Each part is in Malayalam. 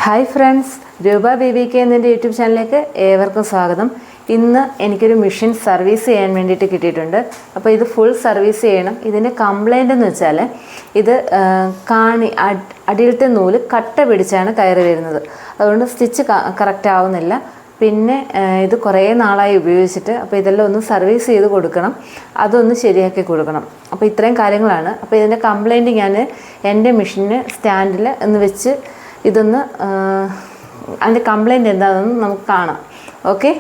ഹായ് ഫ്രണ്ട്സ്, രൂപ BBK എന്നതിൻ്റെ യൂട്യൂബ് ചാനലിലേക്ക് ഏവർക്കും സ്വാഗതം. ഇന്ന് എനിക്കൊരു മെഷീൻ സർവീസ് ചെയ്യാൻ വേണ്ടിയിട്ട് കിട്ടിയിട്ടുണ്ട്. അപ്പോൾ ഇത് ഫുൾ സർവീസ് ചെയ്യണം. ഇതിൻ്റെ കംപ്ലൈൻ്റ് എന്ന് വെച്ചാൽ ഇത് അടിയിലത്തെ നൂല് കട്ട പിടിച്ചാണ് കയറി വരുന്നത്. അതുകൊണ്ട് സ്റ്റിച്ച് കറക്റ്റ് ആവുന്നില്ല. പിന്നെ ഇത് കുറേ നാളായി ഉപയോഗിച്ചിട്ട്. അപ്പോൾ ഇതെല്ലാം ഒന്ന് സർവീസ് ചെയ്ത് കൊടുക്കണം, അതൊന്ന് ശരിയാക്കി കൊടുക്കണം. അപ്പോൾ ഇത്രയും കാര്യങ്ങളാണ്. അപ്പോൾ ഇതിൻ്റെ കംപ്ലൈൻറ്റ് ഞാൻ എൻ്റെ മെഷീന് സ്റ്റാൻഡിൽ ഒന്ന് വെച്ച് ഇതൊന്ന് അതിൻ്റെ കംപ്ലൈൻറ്റ് എന്താണെന്ന് നമുക്ക് കാണാം. ഓക്കെ,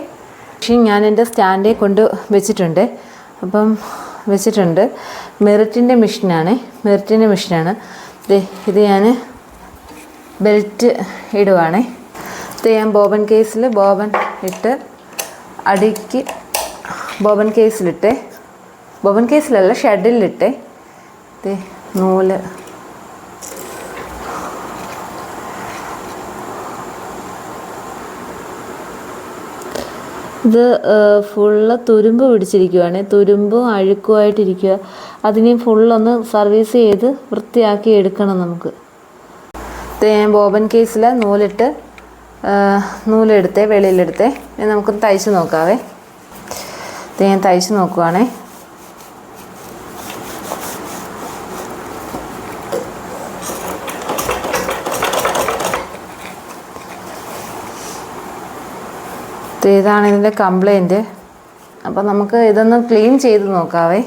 മെഷീൻ ഞാൻ എൻ്റെ സ്റ്റാൻഡിൽ കൊണ്ട് വെച്ചിട്ടുണ്ട്. മെറിറ്റിൻ്റെ മെഷീനാണ്. ഇത് ഞാൻ ബെൽറ്റ് ഇടുവാണേ. ഇത് ഞാൻ ബോബൻ ഇട്ട് അടിക്ക് ബോബൻ കേസിലല്ല ഷെഡിലിട്ടെ നൂല് ഇത് ഫുള്ള് തുരുമ്പ് പിടിച്ചിരിക്കുകയാണ്. തുരുമ്പും അഴുക്കുമായിട്ടിരിക്കുക. അതിനെയും ഫുള്ളൊന്ന് സർവീസ് ചെയ്ത് വൃത്തിയാക്കി എടുക്കണം നമുക്ക്. ഇത് ഞാൻ ബോബൻ കേസിൽ നൂലെടുത്തേ വെളിയിലെടുത്തേ നമുക്കൊന്ന് തയ്ച്ച് നോക്കാവേ. ഇത് ഞാൻ തയ്ച്ച് നോക്കുവാണേ. ഇതാണ് ഇതിൻ്റെ കംപ്ലൈൻറ്റ്. അപ്പോൾ നമുക്ക് ഇതൊന്ന് ക്ലീൻ ചെയ്ത് നോക്കാവേ.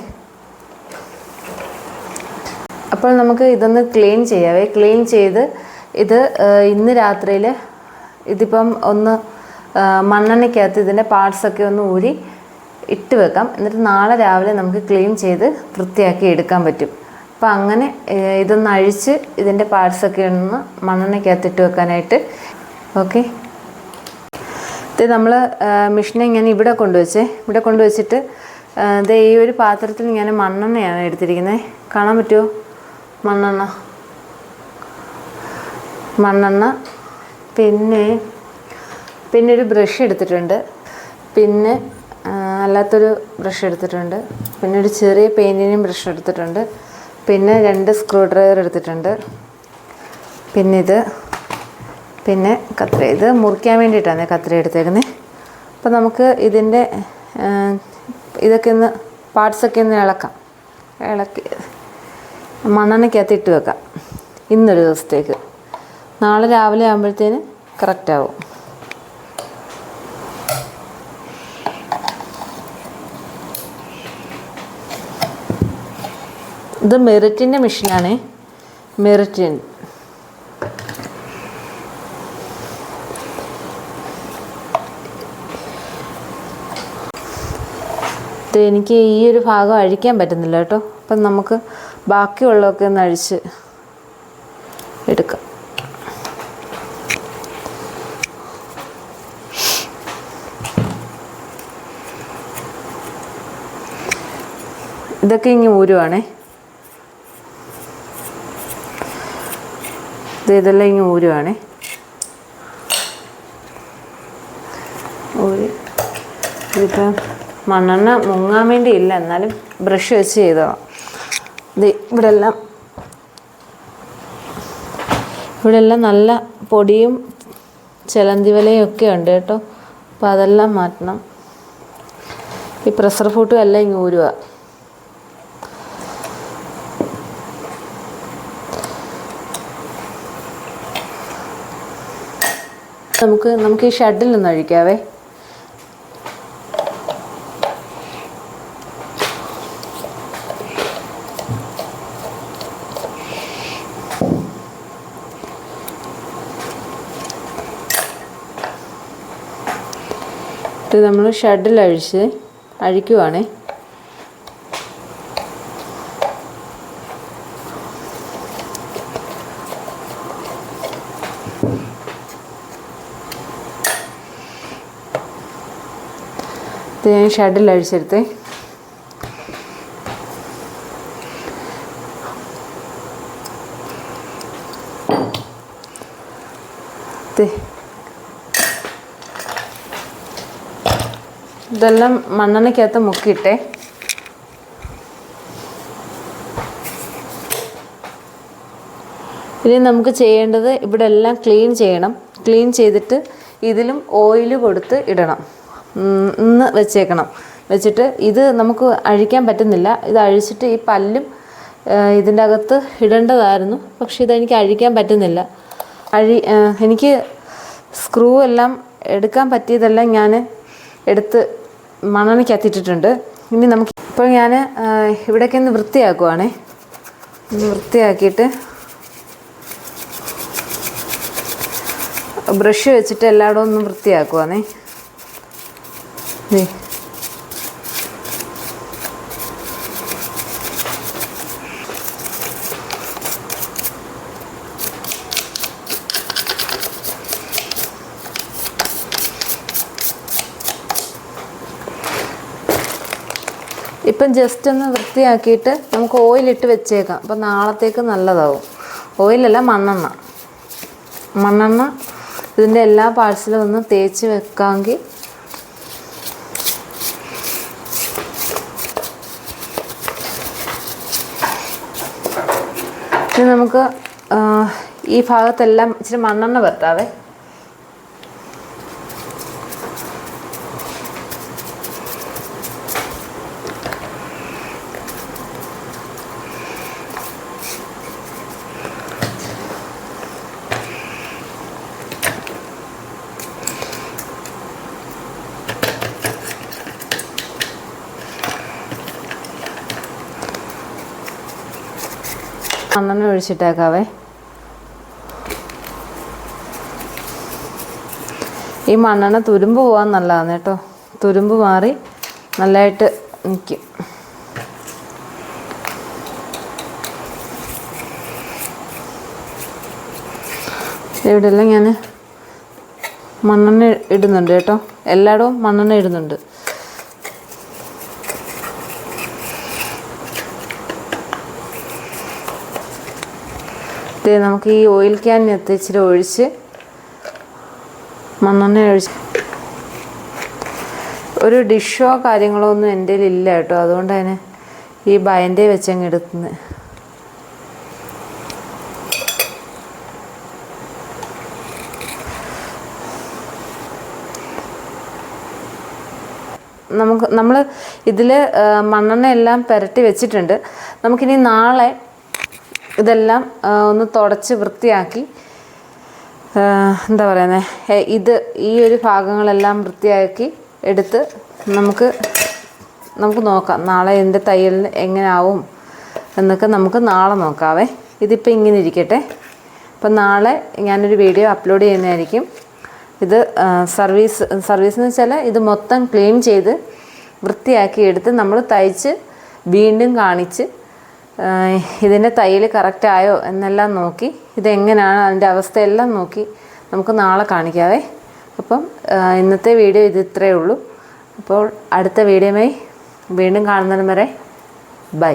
ക്ലീൻ ചെയ്ത് ഇത് ഇന്ന് രാത്രിയിൽ ഇതിപ്പം ഒന്ന് മണ്ണെണ്ണയ്ക്കകത്ത് ഇതിൻ്റെ പാർട്സൊക്കെ ഒന്ന് ഊരി ഇട്ട് വെക്കാം. എന്നിട്ട് നാളെ രാവിലെ നമുക്ക് ക്ലീൻ ചെയ്ത് വൃത്തിയാക്കി എടുക്കാൻ പറ്റും. അപ്പോൾ അങ്ങനെ ഇതൊന്ന് അഴിച്ച് ഇതിൻ്റെ പാർട്സൊക്കെ ഒന്ന് മണ്ണെണ്ണയ്ക്കകത്ത് ഇട്ട് വെക്കാനായിട്ട്. ഓക്കെ, ഇത് നമ്മൾ മെഷീനെ ഇങ്ങനെ ഇവിടെ കൊണ്ടുവച്ചിട്ട് ഇത് ഈ ഒരു പാത്രത്തിൽ ഇങ്ങനെ മണ്ണെണ്ണയാണ് എടുത്തിരിക്കുന്നത്. കാണാൻ പറ്റുമോ? മണ്ണെണ്ണ പിന്നെ ഒരു ബ്രഷ് എടുത്തിട്ടുണ്ട്. പിന്നെ അല്ലാത്തൊരു ബ്രഷ് എടുത്തിട്ടുണ്ട്. പിന്നെ ഒരു ചെറിയ പെയിൻറ്റിനും ബ്രഷ് എടുത്തിട്ടുണ്ട്. പിന്നെ 2 സ്ക്രൂ ഡ്രൈവർ എടുത്തിട്ടുണ്ട്. പിന്നെ കത്രി. ഇത് മുറിക്കാൻ വേണ്ടിയിട്ടാണ് കത്രി എടുത്തേക്കുന്നത്. അപ്പോൾ നമുക്ക് ഇതിൻ്റെ ഇതൊക്കെ ഒന്ന് പാർട്സൊക്കെ ഒന്ന് ഇളക്കി മണ്ണെണ്ണയ്ക്കകത്ത് ഇട്ട് വെക്കാം ഇന്നൊരു ദിവസത്തേക്ക്. നാളെ രാവിലെ ആകുമ്പോഴത്തേന് കറക്റ്റാവും. ഇത് മെറിറ്റിൻ്റെ മെഷീനാണ്. എനിക്ക് ഈ ഒരു ഭാഗം അഴിക്കാൻ പറ്റുന്നില്ല കേട്ടോ. അപ്പം നമുക്ക് ബാക്കിയുള്ളതൊക്കെ ഒന്ന് അഴിച്ച് എടുക്കാം. ഇതൊക്കെ ഇങ്ങനെ ഊരുവാണേ. ഇതെല്ലാം ഇങ്ങനെ ഊരുവാണേ. ഇതിപ്പം മണ്ണെണ്ണ മുങ്ങാൻ വേണ്ടി ഇല്ല, എന്നാലും ബ്രഷ് വെച്ച് ചെയ്തോളാം. ഇത് ഇവിടെല്ലാം നല്ല പൊടിയും ചിലന്തി വലയും ഒക്കെ ഉണ്ട് കേട്ടോ. അപ്പോൾ അതെല്ലാം മാറ്റണം. ഈ പ്രഷർ ഫുട്ടും എല്ലാം ഇങ്ങ് ഊരുക. നമുക്ക് ഈ ഷെഡിൽ നിന്ന് അഴിക്കാവേ. ഇത് നമ്മൾ ഷെഡിൽ അഴിക്കുവാണേ. ഇത് ഞാൻ ഷെഡിൽ അഴിച്ചെടുത്തേ. ഇതെല്ലാം മണ്ണെണ്ണയ്ക്കകത്ത് മുക്കിയിട്ടേ. ഇനി നമുക്ക് ചെയ്യേണ്ടത് ഇവിടെ എല്ലാം ക്ലീൻ ചെയ്യണം. ക്ലീൻ ചെയ്തിട്ട് ഇതിലും ഓയിൽ കൊടുത്ത് ഇടണം. ഇന്ന് വെച്ചേക്കണം. വെച്ചിട്ട് ഇത് നമുക്ക് അഴിക്കാൻ പറ്റുന്നില്ല. ഇത് അഴിച്ചിട്ട് ഈ പല്ലും ഇതിൻ്റെ അകത്ത് ഇടേണ്ടതായിരുന്നു. പക്ഷെ ഇതെനിക്ക് അഴിക്കാൻ പറ്റുന്നില്ല. എനിക്ക് സ്ക്രൂ എല്ലാം എടുക്കാൻ പറ്റിയതെല്ലാം ഞാൻ എടുത്ത് മണ്ണെണ്ണയ്ക്കകത്തിട്ടിട്ടുണ്ട്. ഇനി നമുക്ക് ഇപ്പോൾ ഞാൻ ഇവിടേക്ക് ഒന്ന് വൃത്തിയാക്കുവാണേ. ഒന്ന് വൃത്തിയാക്കിയിട്ട് ബ്രഷ് വെച്ചിട്ട് എല്ലായിടവും ഒന്ന് വൃത്തിയാക്കുവാണേ. ഇപ്പം ജസ്റ്റ് ഒന്ന് വൃത്തിയാക്കിയിട്ട് നമുക്ക് ഓയിലിട്ട് വെച്ചേക്കാം. അപ്പം നാളത്തേക്ക് നല്ലതാവും. ഓയിലല്ല, മണ്ണെണ്ണ ഇതിൻ്റെ എല്ലാ പാർട്സിലും ഒന്ന് തേച്ച് വെക്കാമെങ്കിൽ ഇനി നമുക്ക് ഈ ഭാഗത്തെല്ലാം ഇച്ചിരി മണ്ണെണ്ണ പറ്റാവേ. മണ്ണെണ്ണ ഒഴിച്ചിട്ടേക്കാവേ. ഈ മണ്ണെണ്ണ തുരുമ്പ് പോകാൻ നല്ലതാണ് കേട്ടോ. തുരുമ്പ് മാറി നല്ലതായിട്ട് നിൽക്കും. ഇവിടെയെല്ലാം ഞാൻ മണ്ണെണ്ണ ഇടുന്നുണ്ട് കേട്ടോ. എല്ലായിടവും മണ്ണെണ്ണ ഇടുന്നുണ്ട്. നമുക്ക് ഈ ഓയിൽ ക്യാനിനകത്ത് ഇച്ചിരി ഒഴിച്ച് മണ്ണെണ്ണ ഒഴിച്ച് ഒരു ഡിഷോ കാര്യങ്ങളോ ഒന്നും എൻ്റെ ഇല്ല കേട്ടോ. അതുകൊണ്ട് അതിന് ഈ ബയൻ്റെ വെച്ചങ്ങ് എടുക്കുന്നത്. നമ്മൾ ഇതിൽ മണ്ണെണ്ണ എല്ലാം പുരട്ടി വെച്ചിട്ടുണ്ട്. നമുക്കിനി നാളെ ഇതെല്ലാം ഒന്ന് തുടച്ച് വൃത്തിയാക്കി എന്താ പറയുന്നത്, ഈ ഒരു ഭാഗങ്ങളെല്ലാം വൃത്തിയാക്കി എടുത്ത് നമുക്ക് നോക്കാം നാളെ എൻ്റെ തയ്യലിന് എങ്ങനെ ആവും എന്നൊക്കെ നമുക്ക് നാളെ നോക്കാവേ. ഇതിപ്പോൾ ഇങ്ങനെ ഇരിക്കട്ടെ. അപ്പം നാളെ ഞാനൊരു വീഡിയോ അപ്ലോഡ് ചെയ്യുന്നതായിരിക്കും. ഇത് സർവീസ് എന്ന് വെച്ചാൽ ഇത് മൊത്തം ക്ലീൻ ചെയ്ത് വൃത്തിയാക്കി എടുത്ത് നമ്മൾ തയ്ച്ച് വീണ്ടും കാണിച്ച് ഇതിൻ്റെ തയ്യൽ കറക്റ്റായോ എന്നെല്ലാം നോക്കി ഇതെങ്ങനെയാണ് അതിൻ്റെ അവസ്ഥയെല്ലാം നോക്കി നമുക്ക് നാളെ കാണിക്കാവേ. അപ്പം ഇന്നത്തെ വീഡിയോ ഇത് ഇത്രയേ ഉള്ളൂ. അപ്പോൾ അടുത്ത വീഡിയോയുമായി വീണ്ടും കാണുന്നതിന് വരെ ബൈ.